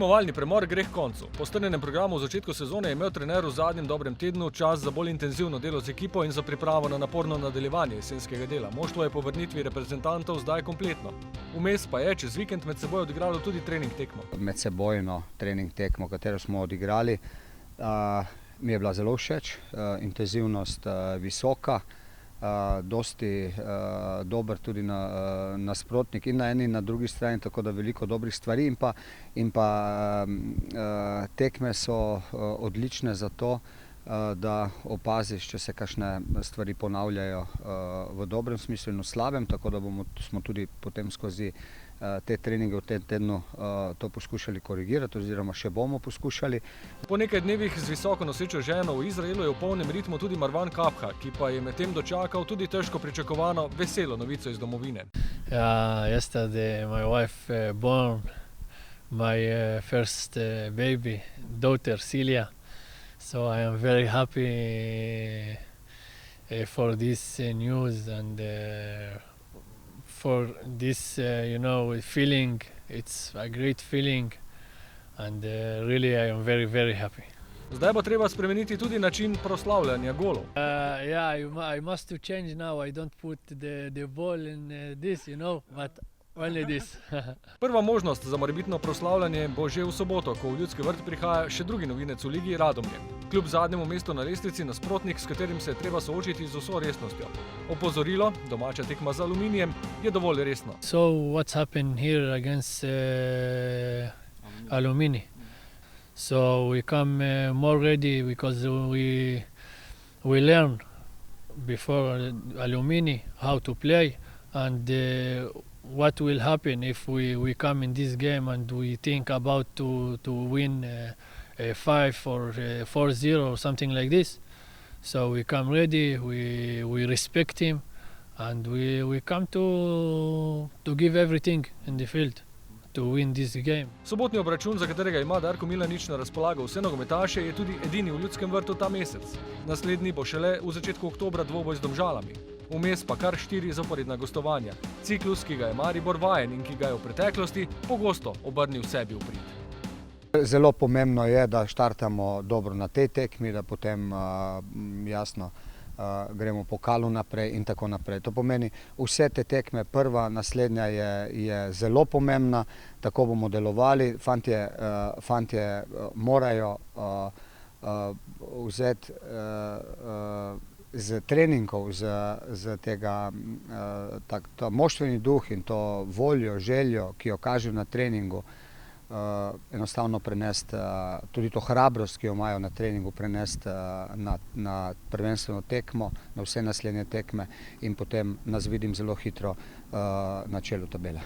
Tekmovalni premor gre h koncu. Po strnjenem programu v začetku sezone je imel trener v zadnjem dobrem tednu čas za bolj intenzivno delo z ekipo in za pripravo na naporno nadaljevanje jesenskega dela. Moštvo je po vrnitvi reprezentantov zdaj kompletno. Vmes pa je čez vikend med seboj odigralo tudi trening tekmo. Medsebojno trening tekmo, katero smo odigrali, mi je bila zelo všeč, intenzivnost visoka, dosti dober tudi nasprotnik in na eni in na drugi strani, tako da veliko dobrih stvari in pa tekme so odlične za to, da opaziš, če se kakšne stvari ponavljajo v dobrem smislu in v slabem, tako da smo tudi potem skozi te treninge v tem tednu to poskušali korigirati oziroma še bomo poskušali. Po nekaj dnevih z visoko nosečo ženo v Izraelu je v polnem ritmu tudi Marwan Kapha, ki pa je medtem dočakal tudi težko pričakovano veselo novico iz domovine. Yesterday my wife born my first baby, daughter Celia. So I am very happy for this news and for this, feeling. It's a great feeling and really I am very, very happy. Zdaj bo treba spremeniti tudi način proslavljanja golov. I must change now. I don't put the ball in this, but only this. Prva možnost za morebitno proslavljanje bo že v soboto, ko v Ljudski vrt prihaja še drugi novinec v ligi Radomlje. Kljub zadnjemu mestu na lestvici nasprotnik, s katerim se je treba soočiti z vso resnostjo. Opozorilo, domača tekma z Aluminijem, je dovolj resno. So what's happened here against Alumini? So we come more ready because we learn before Alumini how to play and what will happen if we come in this game and we think about to win 5 or 4-0 or something like this. So we come ready, we respect him and we come to give everything in the field to win this game. Sobotni obračun, za katerega ima Darko Milanič na razpolago vse nogometaše, je tudi edini v Ljudskem vrtu ta mesec. Naslednji bo šele v začetku oktobra dvoboj z Domžalami. Vmes pa kar 4 zaporedna gostovanja. Ciklus, ki ga je Maribor vajen in ki ga je v preteklosti pogosto obrnil sebi v prid. Zelo pomembno je, da štartamo dobro na tej tekmi, da potem jasno gremo pokalu naprej in tako naprej. To pomeni, vse te tekme, prva, naslednja je zelo pomembna, tako bomo delovali. Fantje morajo vzeti z treningov, z tega moštveni duh in to voljo, željo, ki jo kažejo na treningu, enostavno prenesti, tudi to hrabrost, ki jo imajo na treningu, prenesti na prvenstveno tekmo, na vse naslednje tekme in potem nas vidim zelo hitro na čelu tabele.